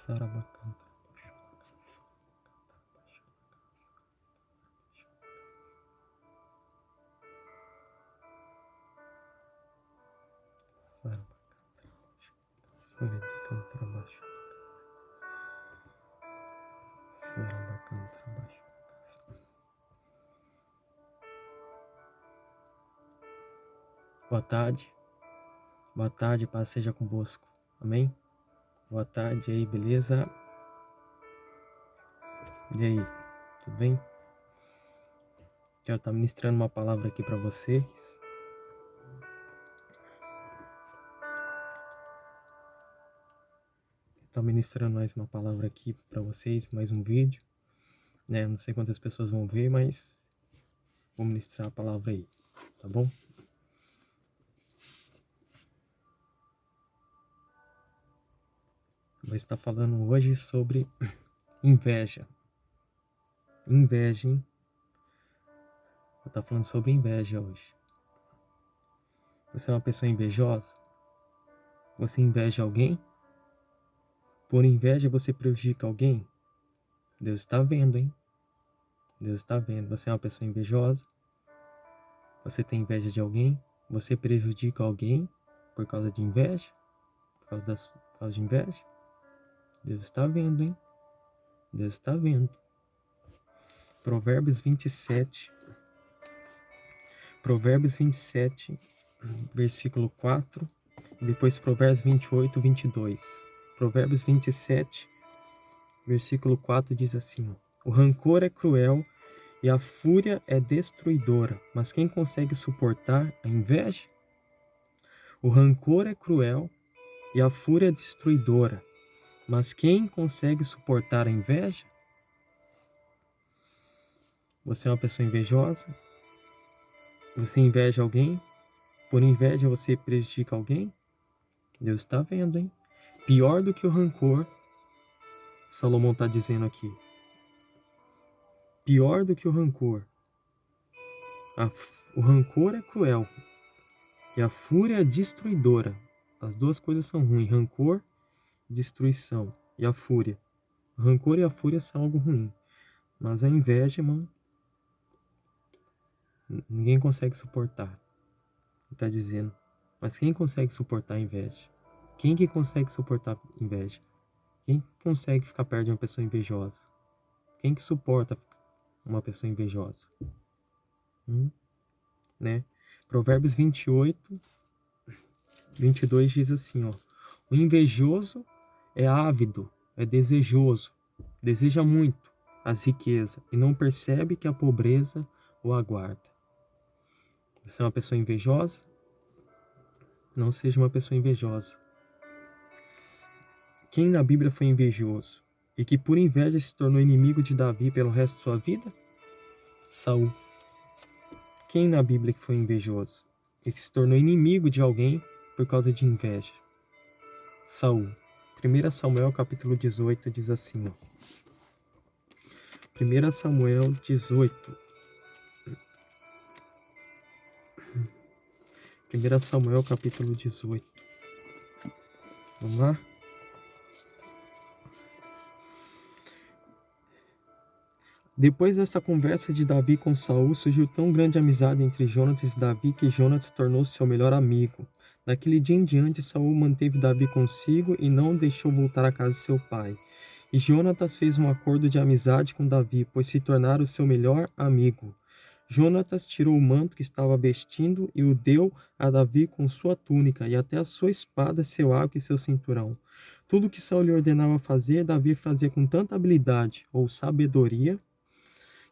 Sarabacanta. Boa tarde, paz seja convosco, amém? Boa tarde aí, beleza? E aí, tudo bem? Quero estar ministrando uma palavra aqui para vocês. Estou ministrando mais uma palavra aqui para vocês, mais um vídeo, né? Não sei quantas pessoas vão ver, mas vou ministrar a palavra aí, tá bom? Vou estar falando hoje sobre inveja. Inveja, hein? Vou estar falando sobre inveja hoje. Você é uma pessoa invejosa? Você inveja alguém? Por inveja você prejudica alguém? Deus está vendo, hein? Deus está vendo. Você é uma pessoa invejosa? Você tem inveja de alguém? Você prejudica alguém por causa de inveja? Por causa de inveja? Deus está vendo, hein? Deus está vendo. Provérbios 27, versículo 4, e depois Provérbios 28, 22. Provérbios 27, versículo 4 diz assim: o rancor é cruel e a fúria é destruidora, mas quem consegue suportar a inveja? O rancor é cruel e a fúria é destruidora, mas quem consegue suportar a inveja? Você é uma pessoa invejosa? Você inveja alguém? Por inveja você prejudica alguém? Deus está vendo, hein? Pior do que o rancor, Salomão está dizendo aqui. Pior do que o rancor. O rancor é cruel e a fúria é destruidora. As duas coisas são ruins. Rancor, destruição. E a fúria. O rancor e a fúria são algo ruim. Mas a inveja, irmão, ninguém consegue suportar. Ele está dizendo. Mas quem consegue suportar a inveja? Quem que consegue suportar a inveja? Quem consegue ficar perto de uma pessoa invejosa? Quem que suporta uma pessoa invejosa? Né? Provérbios 28, 22 diz assim, ó: o invejoso é ávido, é desejoso, deseja muito as riquezas e não percebe que a pobreza o aguarda. Você é uma pessoa invejosa? Não seja uma pessoa invejosa. Quem na Bíblia foi invejoso e que por inveja se tornou inimigo de Davi pelo resto de sua vida? Saul. Quem na Bíblia que foi invejoso e que se tornou inimigo de alguém por causa de inveja? Saul. 1 Samuel capítulo 18 diz assim, ó. 1 Samuel 18. 1 Samuel capítulo 18. Vamos lá? Depois dessa conversa de Davi com Saul, surgiu tão grande amizade entre Jonatas e Davi que Jonatas tornou-se seu melhor amigo. Daquele dia em diante, Saul manteve Davi consigo e não o deixou voltar à casa de seu pai. E Jonatas fez um acordo de amizade com Davi, pois se tornara o seu melhor amigo. Jonatas tirou o manto que estava vestindo e o deu a Davi com sua túnica, e até a sua espada, seu arco e seu cinturão. Tudo que Saul lhe ordenava fazer, Davi fazia com tanta habilidade ou sabedoria,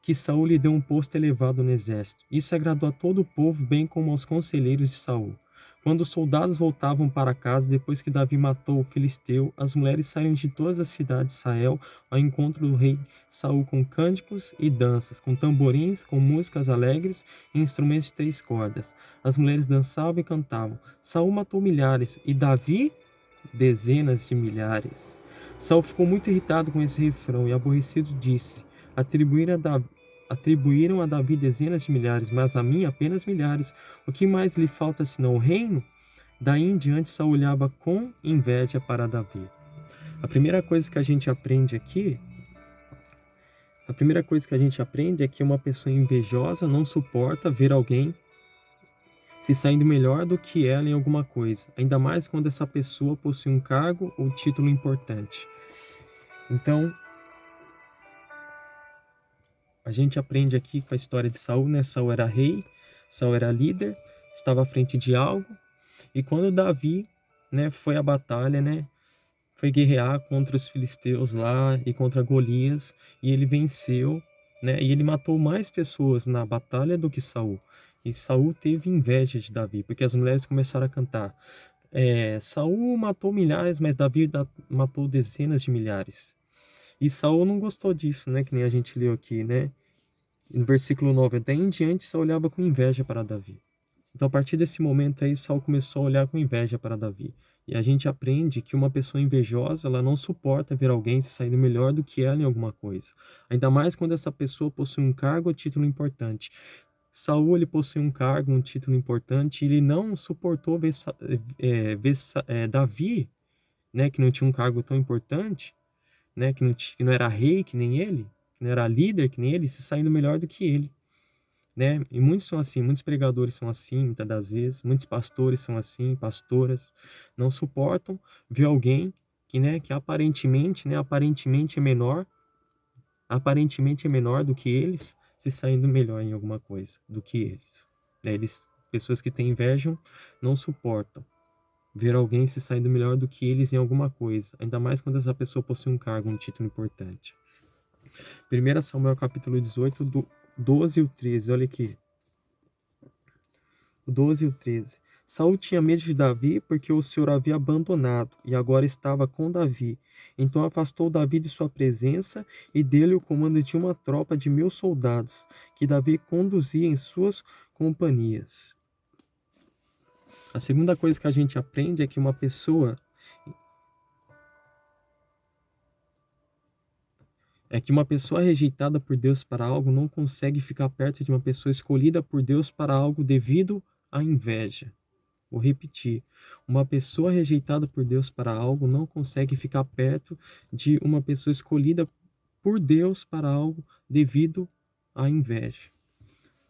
que Saul lhe deu um posto elevado no exército. Isso agradou a todo o povo, bem como aos conselheiros de Saul. Quando os soldados voltavam para casa, depois que Davi matou o filisteu, as mulheres saíram de todas as cidades de Israel ao encontro do rei Saul com cânticos e danças, com tamborins, com músicas alegres e instrumentos de 3 cordas. As mulheres dançavam e cantavam. Saul matou milhares e Davi dezenas de milhares. Saul ficou muito irritado com esse refrão e aborrecido disse: Atribuíram a Davi dezenas de milhares, mas a mim apenas milhares. O que mais lhe falta senão o reino? Daí em diante Saul olhava com inveja para Davi. A primeira coisa que a gente aprende aqui, é que uma pessoa invejosa não suporta ver alguém se saindo melhor do que ela em alguma coisa, ainda mais quando essa pessoa possui um cargo ou título importante. Então, a gente aprende aqui com a história de Saul, né? Saul era rei, Saul era líder, estava à frente de algo, e quando Davi, né, foi à batalha, né, foi guerrear contra os filisteus lá e contra Golias, e ele venceu, né, e ele matou mais pessoas na batalha do que Saul. E Saul teve inveja de Davi, porque as mulheres começaram a cantar: Saul matou milhares, mas Davi matou dezenas de milhares. E Saul não gostou disso, né, que nem a gente leu aqui, né? No versículo 9, daí em diante Saul olhava com inveja para Davi. Então, a partir desse momento aí, Saul começou a olhar com inveja para Davi. E a gente aprende que uma pessoa invejosa, ela não suporta ver alguém se saindo melhor do que ela em alguma coisa. Ainda mais quando essa pessoa possui um cargo ou título importante. Saul, ele possui um cargo, um título importante, e ele não suportou ver, Davi, né, que não tinha um cargo tão importante, né, que não era rei que nem ele, que não era líder que nem ele, se saindo melhor do que ele, né? E muitos são assim, muitos pregadores são assim, muitas das vezes, muitos pastores são assim, pastoras, não suportam ver alguém que, né, que aparentemente é menor do que eles, se saindo melhor em alguma coisa do que eles, né? Pessoas que têm inveja não suportam ver alguém se saindo melhor do que eles em alguma coisa, ainda mais quando essa pessoa possui um cargo, um título importante. 1 Samuel capítulo 18, do 12 e o 13, olha aqui. O 12 e o 13. Saul tinha medo de Davi porque o Senhor havia abandonado e agora estava com Davi. Então afastou Davi de sua presença e dele o comando de uma tropa de 1000 soldados, que Davi conduzia em suas companhias. A segunda coisa que a gente aprende é que uma pessoa rejeitada por Deus para algo não consegue ficar perto de uma pessoa escolhida por Deus para algo devido à inveja. Vou repetir. Uma pessoa rejeitada por Deus para algo não consegue ficar perto de uma pessoa escolhida por Deus para algo devido à inveja.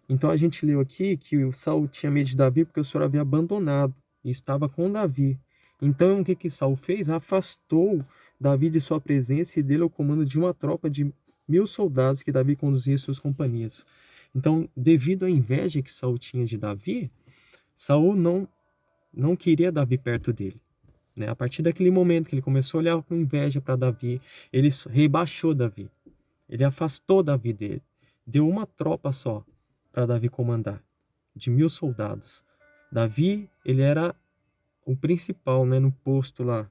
Então a gente leu aqui que o Saul tinha medo de Davi porque o Senhor havia abandonado e estava com Davi. Então o que Saul fez? Afastou Davi de sua presença e dele o comando de uma tropa de 1000 soldados que Davi conduzia em suas companhias. Então, devido à inveja que Saul tinha de Davi, Saul não queria Davi perto dele, né? A partir daquele momento que ele começou a olhar com inveja para Davi, ele rebaixou Davi. Ele afastou Davi dele. Deu uma tropa só para Davi comandar, de 1000 soldados. Davi, ele era o principal, né, no posto lá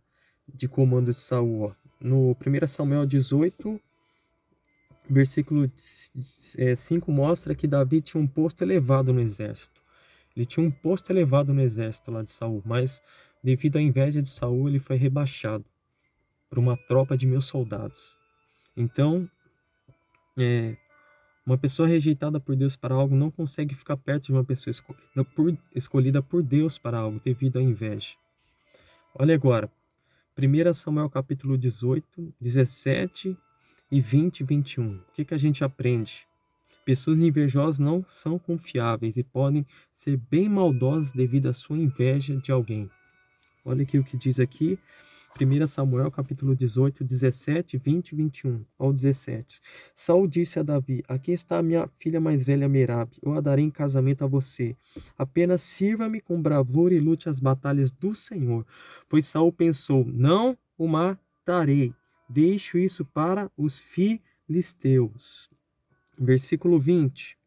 de comando de Saul. Ó. No 1 Samuel 18, versículo 5 mostra que Davi tinha um posto elevado no exército. Ele tinha um posto elevado no exército lá de Saul, mas devido à inveja de Saul, ele foi rebaixado por uma tropa de 1000 soldados. Então, uma pessoa rejeitada por Deus para algo não consegue ficar perto de uma pessoa escolhida por Deus para algo devido à inveja. Olha agora, 1 Samuel capítulo 18, 17 e 20 e 21. O que a gente aprende? Pessoas invejosas não são confiáveis e podem ser bem maldosas devido à sua inveja de alguém. Olha aqui o que diz aqui, 1 Samuel capítulo 18, 17, 20 e 21 ao 17. Saul disse a Davi: aqui está a minha filha mais velha Merabe, eu a darei em casamento a você. Apenas sirva-me com bravura e lute as batalhas do Senhor. Pois Saul pensou: não o matarei, deixo isso para os filisteus. Versículo 20.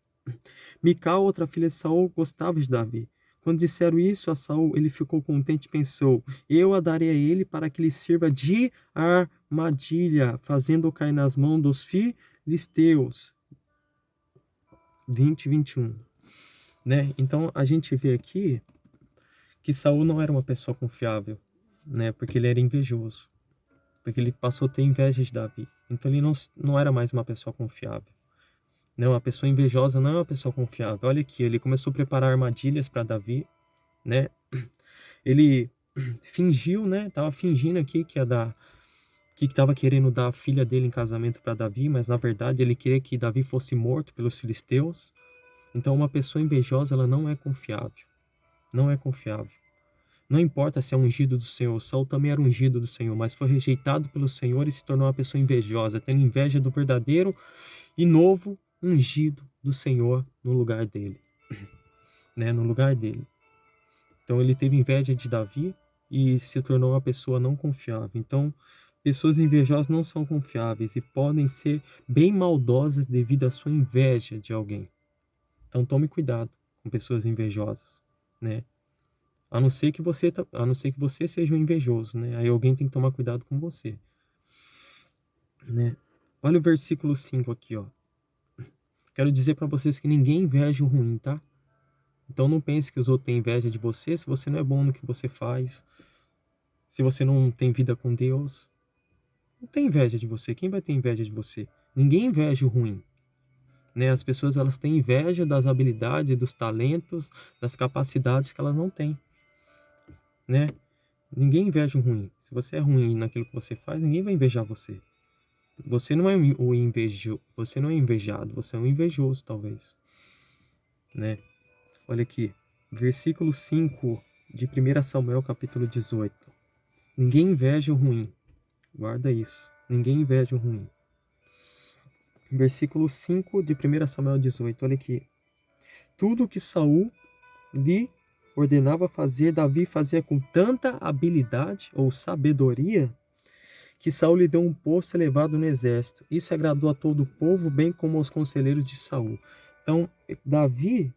Mical, outra filha de Saul, gostava de Davi. Quando disseram isso a Saul, ele ficou contente e pensou: eu a darei a ele para que lhe sirva de armadilha, fazendo-o cair nas mãos dos filisteus. 20 e 21. Né? Então a gente vê aqui que Saul não era uma pessoa confiável, né? Porque ele era invejoso. Porque ele passou a ter inveja de Davi. Então ele não era mais uma pessoa confiável. Não, a pessoa invejosa não é uma pessoa confiável. Olha aqui, ele começou a preparar armadilhas para Davi, né? Ele fingiu, né? Tava fingindo aqui que ia dar que estava querendo dar a filha dele em casamento para Davi, mas na verdade ele queria que Davi fosse morto pelos filisteus. Então uma pessoa invejosa, ela não é confiável. Não é confiável. Não importa se é ungido do Senhor, Saul também era ungido do Senhor, mas foi rejeitado pelo Senhor e se tornou uma pessoa invejosa, tendo inveja do verdadeiro e novo ungido do Senhor no lugar dele, né? No lugar dele. Então ele teve inveja de Davi e se tornou uma pessoa não confiável. Então, pessoas invejosas não são confiáveis e podem ser bem maldosas devido à sua inveja de alguém. Então tome cuidado com pessoas invejosas, né? A não ser que você seja um invejoso, né? Aí alguém tem que tomar cuidado com você, né? Olha o versículo 5 aqui, ó. Quero dizer para vocês que ninguém inveja o ruim, tá? Então não pense que os outros têm inveja de você se você não é bom no que você faz, se você não tem vida com Deus. Não tem inveja de você. Quem vai ter inveja de você? Ninguém inveja o ruim, né? As pessoas, elas têm inveja das habilidades, dos talentos, das capacidades que elas não têm, né? Ninguém inveja o ruim. Se você é ruim naquilo que você faz, ninguém vai invejar você. Você não é você não é invejado, você é um invejoso, talvez, né? Olha aqui, versículo 5 de 1 Samuel, capítulo 18. Ninguém inveja o ruim. Guarda isso. Ninguém inveja o ruim. Versículo 5 de 1 Samuel 18. Olha aqui. Tudo que Saul lhe ordenava fazer, Davi fazia com tanta habilidade ou sabedoria que Saul lhe deu um posto elevado no exército. Isso agradou a todo o povo, bem como aos conselheiros de Saul. Então, Davi,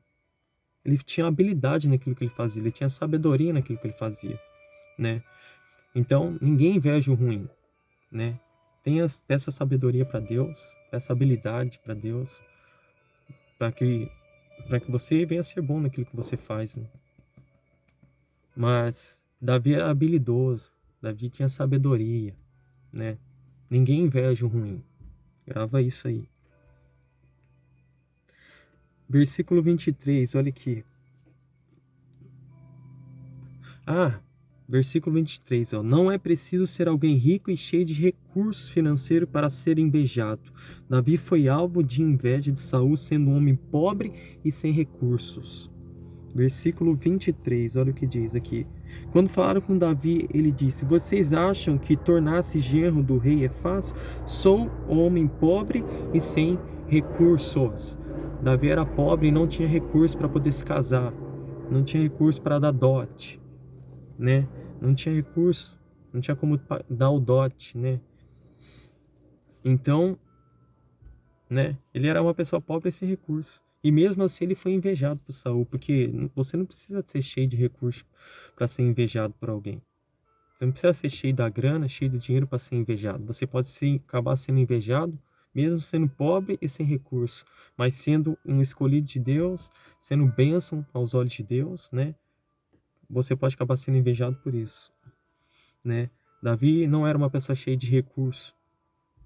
ele tinha habilidade naquilo que ele fazia, ele tinha sabedoria naquilo que ele fazia, né? Então, ninguém inveja o ruim, né? Peça sabedoria para Deus, peça habilidade para Deus, para que você venha a ser bom naquilo que você faz, né? Mas Davi era habilidoso, Davi tinha sabedoria, né? Ninguém inveja o ruim. Grava isso aí. Versículo 23, olha aqui. Versículo 23, ó. Não é preciso ser alguém rico e cheio de recursos financeiros para ser invejado. Davi foi alvo de inveja de Saul, sendo um homem pobre e sem recursos. Versículo 23, olha o que diz aqui. Quando falaram com Davi, ele disse: Vocês acham que tornar-se genro do rei é fácil? Sou homem pobre e sem recursos. Davi era pobre e não tinha recursos para poder se casar. Não tinha recurso para dar dote, né? Não tinha recurso, não tinha como dar o dote, né? Então, né? Ele era uma pessoa pobre e sem recurso. E mesmo assim ele foi invejado por Saul, porque você não precisa ser cheio de recursos para ser invejado por alguém. Você não precisa ser cheio da grana, cheio do dinheiro para ser invejado. Você pode acabar sendo invejado, mesmo sendo pobre e sem recurso, mas sendo um escolhido de Deus, sendo bênção aos olhos de Deus, né? Você pode acabar sendo invejado por isso, né? Davi não era uma pessoa cheia de recurso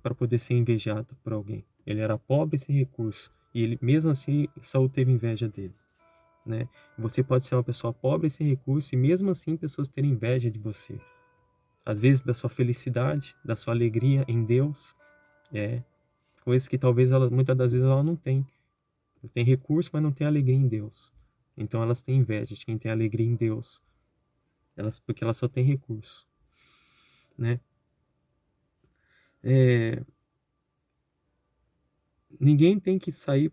para poder ser invejado por alguém. Ele era pobre e sem recurso. E ele, mesmo assim, Saul teve inveja dele, né? Você pode ser uma pessoa pobre e sem recurso e mesmo assim pessoas terem inveja de você. Às vezes da sua felicidade, da sua alegria em Deus, coisas que talvez muitas das vezes ela não tem. Tem recurso, mas não tem alegria em Deus. Então elas têm inveja de quem tem alegria em Deus. Porque elas só têm recurso, né? Ninguém tem que sair.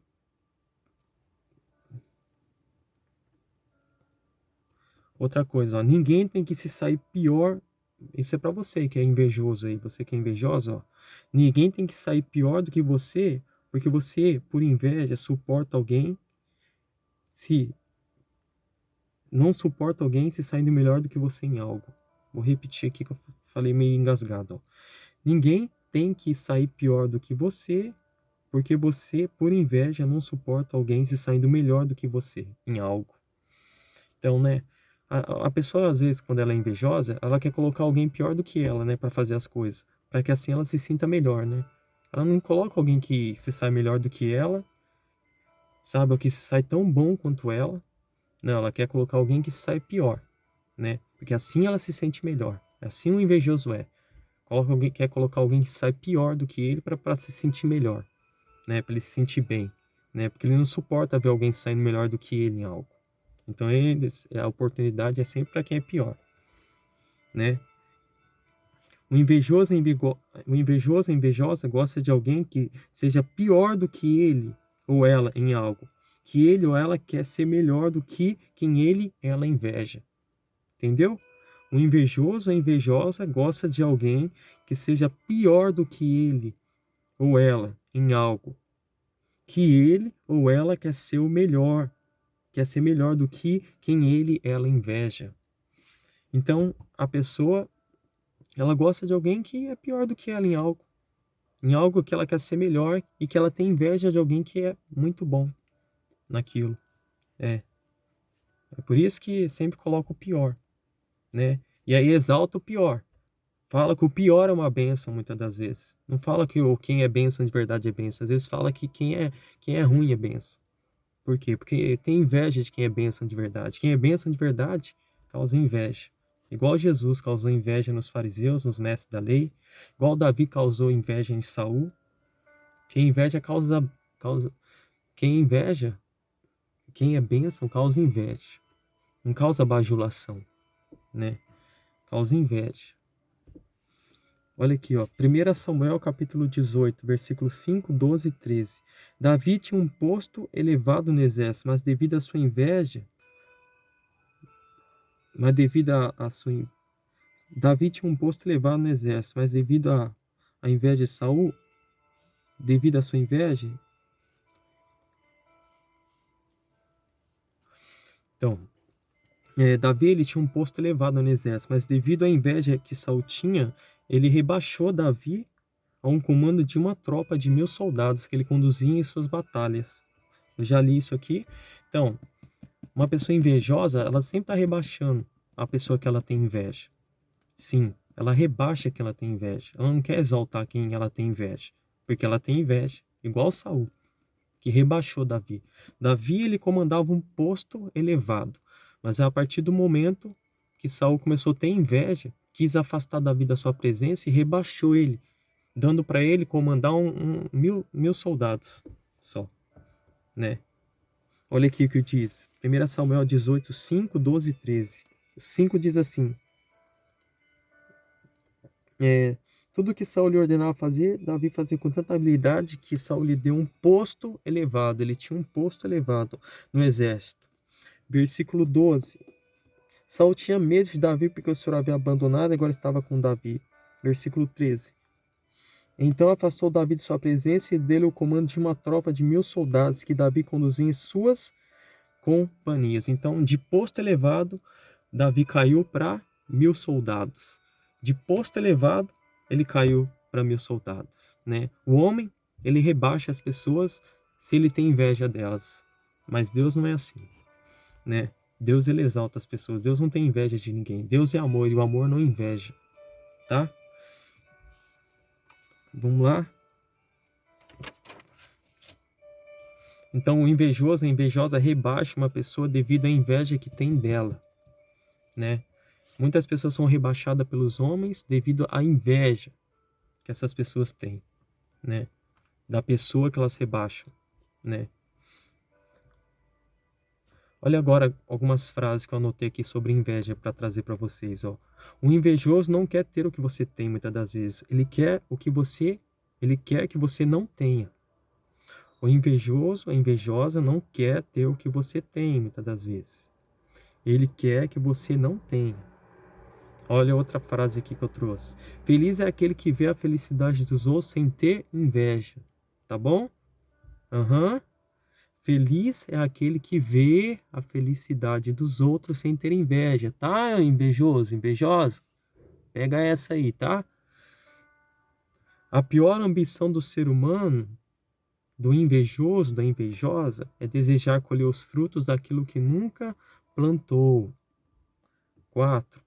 Outra coisa, ó, ninguém tem que se sair pior. Isso é para você que é invejoso aí, você que é invejoso, ó. Ninguém tem que sair pior do que você, porque você, por inveja, suporta alguém se não suporta alguém se saindo melhor do que você em algo. Vou repetir aqui que eu falei meio engasgado, ó. Ninguém tem que sair pior do que você, porque você, por inveja, não suporta alguém se saindo melhor do que você em algo. Então, né, a pessoa, às vezes, quando ela é invejosa, ela quer colocar alguém pior do que ela, né, para fazer as coisas, para que assim ela se sinta melhor, né? Ela não coloca alguém que se sai melhor do que ela, sabe, ou que se sai tão bom quanto ela. Não, ela quer colocar alguém que se sai pior, né? Porque assim ela se sente melhor. Assim o invejoso é. Quer colocar alguém que sai pior do que ele para se sentir melhor, né? Para ele se sentir bem, né? Porque ele não suporta ver alguém saindo melhor do que ele em algo. Então a oportunidade é sempre para quem é pior, né? O invejoso, a invejosa gosta de alguém que seja pior do que ele ou ela em algo, que ele ou ela quer ser melhor do que quem ele, ela inveja. Entendeu? O invejoso, a invejosa gosta de alguém que seja pior do que ele ou ela em algo, que ele ou ela quer ser o melhor, quer ser melhor do que quem ele, ela inveja. Então, a pessoa, ela gosta de alguém que é pior do que ela em algo que ela quer ser melhor e que ela tem inveja de alguém que é muito bom naquilo. É, é por isso que sempre coloca o pior, né? E aí exalta o pior. Fala que o pior é uma bênção, muitas das vezes. Não fala que quem é bênção de verdade é bênção. Às vezes fala que quem é ruim é bênção. Por quê? Porque tem inveja de quem é bênção de verdade. Quem é bênção de verdade causa inveja. Igual Jesus causou inveja nos fariseus, nos mestres da lei. Igual Davi causou inveja em Saul. Quem inveja causa quem inveja, quem é bênção causa inveja. Não causa bajulação, né? Causa inveja. Olha aqui, ó, 1 Samuel capítulo 18, versículos 5, 12 e 13. Davi tinha um posto elevado no exército, mas devido à sua inveja, mas devido à sua in- Davi tinha um posto elevado no exército, mas devido à inveja de Saul, devido à sua inveja, então, Davi ele tinha um posto elevado no exército, mas devido à inveja que Saul tinha, ele rebaixou Davi a um comando de uma tropa de 1.000 soldados que ele conduzia em suas batalhas. Eu já li isso aqui. Então, uma pessoa invejosa, ela sempre está rebaixando a pessoa que ela tem inveja. Sim, ela rebaixa quem ela tem inveja. Ela não quer exaltar quem ela tem inveja, porque ela tem inveja, igual Saul, que rebaixou Davi. Davi ele comandava um posto elevado, mas a partir do momento que Saul começou a ter inveja, quis afastar Davi da sua presença e rebaixou ele, dando para ele comandar mil soldados só, né? Olha aqui o que diz. 1 Samuel 18, 5, 12 e 13. 5 diz assim: é, tudo que Saul lhe ordenava fazer, Davi fazia com tanta habilidade que Saul lhe deu um posto elevado. Ele tinha um posto elevado no exército. Versículo 12. Saul tinha medo de Davi porque o Senhor havia abandonado e agora estava com Davi. Versículo 13. Então afastou Davi de sua presença e deu-lhe o comando de uma tropa de 1.000 soldados que Davi conduzia em suas companhias. Então, de posto elevado, Davi caiu para 1.000 soldados. De posto elevado, ele caiu para 1.000 soldados, né? O homem, ele rebaixa as pessoas se ele tem inveja delas. Mas Deus não é assim, né? Deus, ele exalta as pessoas. Deus não tem inveja de ninguém. Deus é amor e o amor não inveja, tá? Vamos lá? Então, o invejoso, a invejosa rebaixa uma pessoa devido à inveja que tem dela, né? Muitas pessoas são rebaixadas pelos homens devido à inveja que essas pessoas têm, né? Da pessoa que elas rebaixam, né? Olha agora algumas frases que eu anotei aqui sobre inveja para trazer para vocês, ó. O invejoso não quer ter o que você tem muitas das vezes. Ele quer que você não tenha. O invejoso, a invejosa não quer ter o que você tem muitas das vezes. Ele quer que você não tenha. Olha outra frase aqui que eu trouxe. Feliz é aquele que vê a felicidade dos outros sem ter inveja. Tá bom? Aham. Feliz é aquele que vê a felicidade dos outros sem ter inveja. Tá, invejoso, invejosa? Pega essa aí, tá? A pior ambição do ser humano, do invejoso, da invejosa, é desejar colher os frutos daquilo que nunca plantou. 4.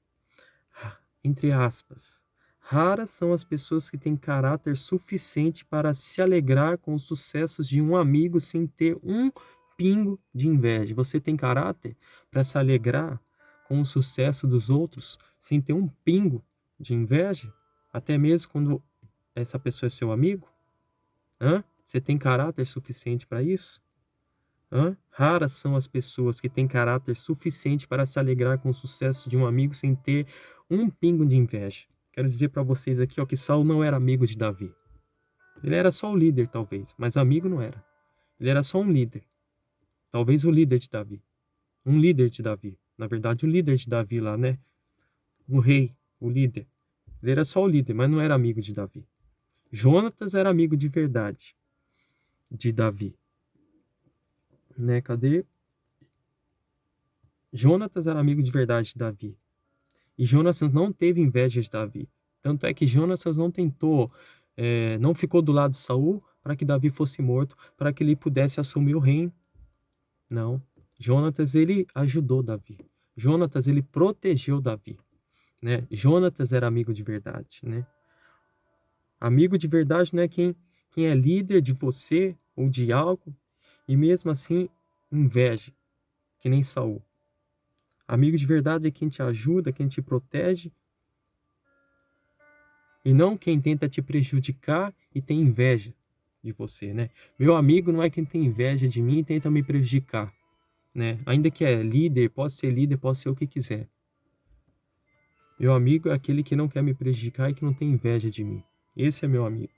Entre aspas. Raras são as pessoas que têm caráter suficiente para se alegrar com os sucessos de um amigo sem ter um pingo de inveja. Você tem caráter para se alegrar com o sucesso dos outros sem ter um pingo de inveja? Até mesmo quando essa pessoa é seu amigo? Hã? Você tem caráter suficiente para isso? Hã? Raras são as pessoas que têm caráter suficiente para se alegrar com o sucesso de um amigo sem ter um pingo de inveja. Quero dizer para vocês aqui, ó, que Saul não era amigo de Davi. Ele era só o líder, talvez, mas amigo não era. Ele era só um líder. Talvez o líder de Davi. Um líder de Davi. Na verdade, o líder de Davi lá, né? O rei, o líder. Ele era só o líder, mas não era amigo de Davi. Jonatas era amigo de verdade de Davi. Né? Cadê? Jonatas era amigo de verdade de Davi. E Jonatas não teve inveja de Davi. Tanto é que Jonatas não tentou, não ficou do lado de Saul para que Davi fosse morto, para que ele pudesse assumir o reino. Não. Jonatas, ele ajudou Davi. Jonatas, ele protegeu Davi. Né? Jonatas era amigo de verdade. Né? Amigo de verdade não é quem é líder de você ou de algo e mesmo assim inveja, que nem Saul. Amigo de verdade é quem te ajuda, quem te protege, e não quem tenta te prejudicar e tem inveja de você, né? Meu amigo não é quem tem inveja de mim e tenta me prejudicar, né? Ainda que é líder, pode ser o que quiser. Meu amigo é aquele que não quer me prejudicar e que não tem inveja de mim. Esse é meu amigo,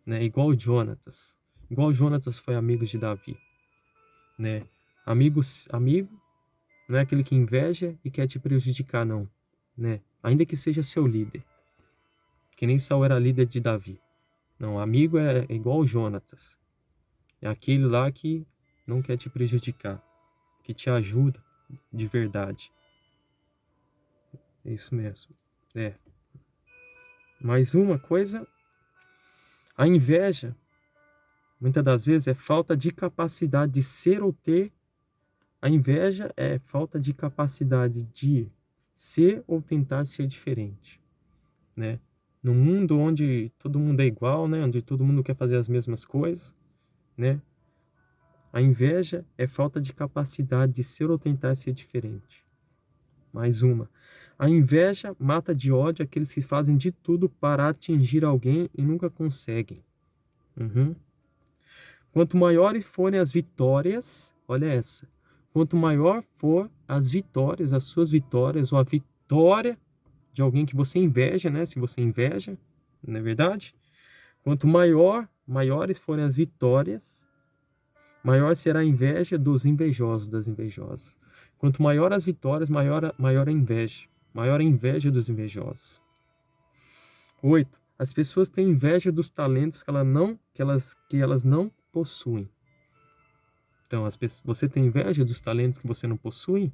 né? Igual o Jonatas. Igual o Jonatas foi amigo de Davi, né? Amigo não é aquele que inveja e quer te prejudicar, não, né? Ainda que seja seu líder. Que nem Saul era líder de Davi. Não, amigo é igual o Jonatas. É aquele lá que não quer te prejudicar, que te ajuda de verdade. É isso mesmo. É. Mais uma coisa, a inveja, muitas das vezes, é falta de capacidade de ser ou ter. A inveja é falta de capacidade de ser ou tentar ser diferente, né? No mundo onde todo mundo é igual, né? Onde todo mundo quer fazer as mesmas coisas, né? A inveja é falta de capacidade de ser ou tentar ser diferente. Mais uma. A inveja mata de ódio aqueles que fazem de tudo para atingir alguém e nunca conseguem. Quanto maiores forem as vitórias, olha essa. Quanto maior for as vitórias, as suas vitórias, ou a vitória de alguém que você inveja, né? Se você inveja, não é verdade? Quanto maiores forem as vitórias, maior será a inveja dos invejosos, das invejosas. Quanto maior as vitórias, maior a inveja. Maior a inveja dos invejosos. 8. As pessoas têm inveja dos talentos que elas não possuem. Então, você tem inveja dos talentos que você não possui,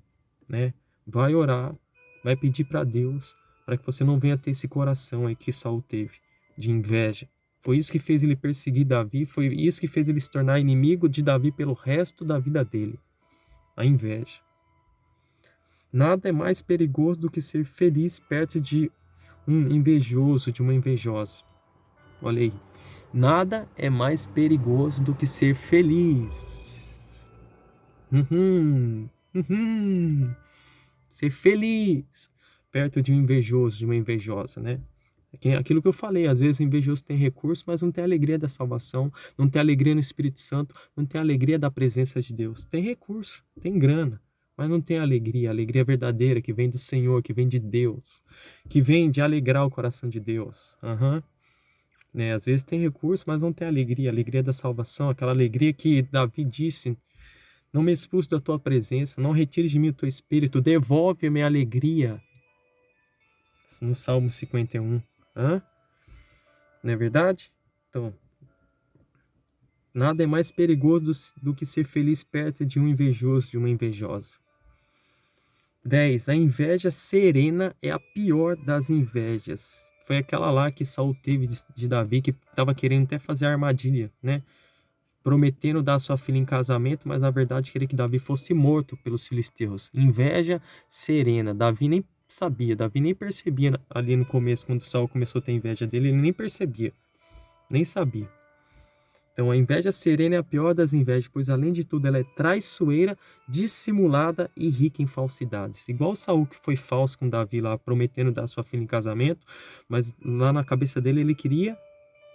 né? Vai orar, vai pedir para Deus, para que você não venha ter esse coração aí que Saul teve, de inveja. Foi isso que fez ele perseguir Davi, foi isso que fez ele se tornar inimigo de Davi pelo resto da vida dele. A inveja. Nada é mais perigoso do que ser feliz perto de um invejoso, de uma invejosa. Olha aí. Nada é mais perigoso do que ser feliz. Ser feliz perto de um invejoso, de uma invejosa, né? Aquilo que eu falei, às vezes o invejoso tem recurso, mas não tem alegria da salvação, não tem alegria no Espírito Santo, não tem alegria da presença de Deus. Tem recurso, tem grana, mas não tem alegria, a alegria verdadeira que vem do Senhor, que vem de Deus, que vem de alegrar o coração de Deus. Né? Às vezes tem recurso, mas não tem alegria, a alegria da salvação, aquela alegria que Davi disse: não me expulse da tua presença, não retire de mim o teu espírito, devolve-me a alegria. No Salmo 51. Não é verdade? Então, nada é mais perigoso do que ser feliz perto de um invejoso, de uma invejosa. 10. A inveja serena é a pior das invejas. Foi aquela lá que Saul teve de Davi, que estava querendo até fazer a armadilha, né? Prometendo dar sua filha em casamento, mas na verdade queria que Davi fosse morto pelos filisteus. Inveja serena. Davi nem sabia, Davi nem percebia ali no começo, quando Saul começou a ter inveja dele, ele nem percebia, nem sabia. Então, a inveja serena é a pior das invejas, pois além de tudo ela é traiçoeira, dissimulada e rica em falsidades. Igual Saul, que foi falso com Davi lá, prometendo dar sua filha em casamento, mas lá na cabeça dele ele queria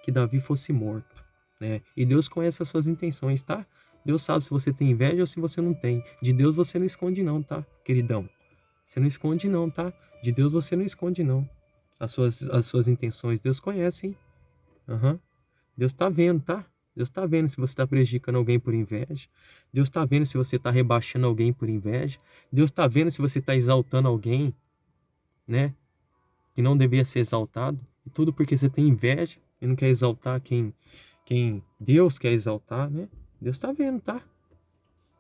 que Davi fosse morto, né? E Deus conhece as suas intenções, tá? Deus sabe se você tem inveja ou se você não tem. De Deus você não esconde não, tá, queridão? Você não esconde não, tá? De Deus você não esconde não. As suas intenções, Deus conhece, hein? Aham. Deus tá vendo, tá? Deus tá vendo se você tá prejudicando alguém por inveja. Deus tá vendo se você tá rebaixando alguém por inveja. Deus tá vendo se você tá exaltando alguém, né? Que não deveria ser exaltado. E tudo porque você tem inveja e não quer exaltar quem Deus quer exaltar, né? Deus tá vendo, tá?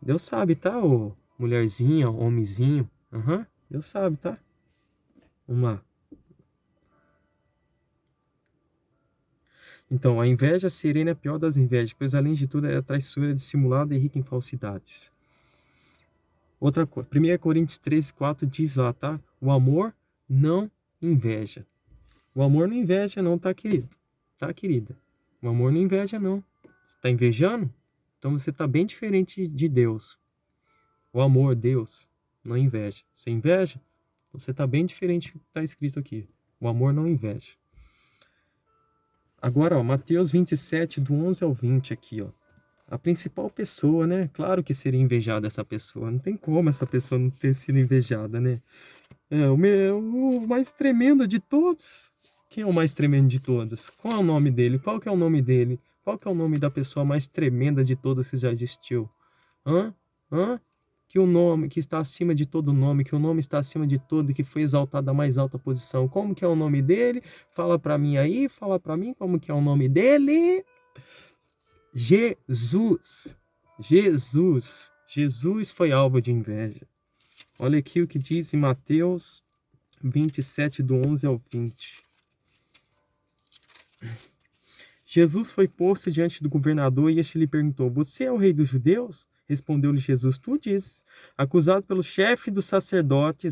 Deus sabe, tá? Ô mulherzinha, homenzinho. Aham. Deus sabe, tá? Vamos lá. Então, a inveja serena é a pior das invejas, pois além de tudo é traiçoeira, dissimulada e rica em falsidades. Outra coisa, 1 Coríntios 13:4 diz lá, tá? O amor não inveja. O amor não inveja não, tá, querido? Tá, querida? O amor não inveja não. Você tá invejando? Então você tá bem diferente de Deus. O amor, Deus, não inveja. Você inveja? Então você tá bem diferente do que tá escrito aqui. O amor não inveja. Agora, ó, Mateus 27, do 11 ao 20 aqui, ó. A principal pessoa, né? Claro que seria invejada essa pessoa. Não tem como essa pessoa não ter sido invejada, né? É o mais tremendo de todos. Quem é o mais tremendo de todos? Qual é o nome dele? Qual que é o nome dele? Qual que é o nome da pessoa mais tremenda de todas que já existiu? Hã? Hã? Que o nome, que está acima de todo nome, que o nome está acima de todo, que foi exaltado à mais alta posição. Como que é o nome dele? Fala para mim aí, fala para mim como que é o nome dele. Jesus. Jesus. Jesus foi alvo de inveja. Olha aqui o que diz em Mateus 27, do 11 ao 20. Jesus foi posto diante do governador e este lhe perguntou: Você é o rei dos judeus? Respondeu-lhe Jesus: Tu dizes. Acusado pelo chefe dos sacerdotes,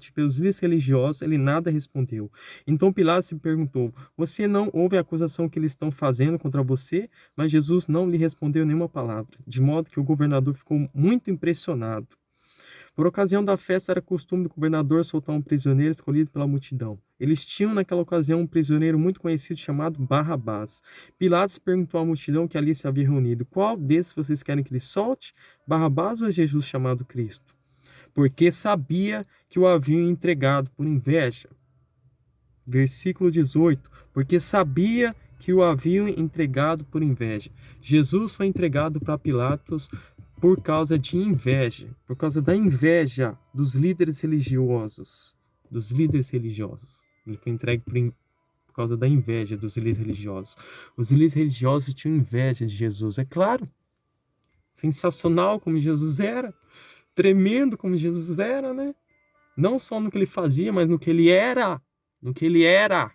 pelos líderes religiosos, ele nada respondeu. Então Pilatos lhe perguntou: Você não ouve a acusação que eles estão fazendo contra você? Mas Jesus não lhe respondeu nenhuma palavra, de modo que o governador ficou muito impressionado. Por ocasião da festa, era costume do governador soltar um prisioneiro escolhido pela multidão. Eles tinham, naquela ocasião, um prisioneiro muito conhecido chamado Barrabás. Pilatos perguntou à multidão que ali se havia reunido: Qual desses vocês querem que ele solte? Barrabás ou Jesus chamado Cristo? Porque sabia que o haviam entregado por inveja. Versículo 18. Porque sabia que o haviam entregado por inveja. Jesus foi entregado para Pilatos por causa de inveja, por causa da inveja dos líderes religiosos, Ele foi entregue por causa da inveja dos líderes religiosos. Os líderes religiosos tinham inveja de Jesus, é claro. Sensacional como Jesus era, tremendo como Jesus era, né? Não só no que ele fazia, mas no que ele era. No que ele era.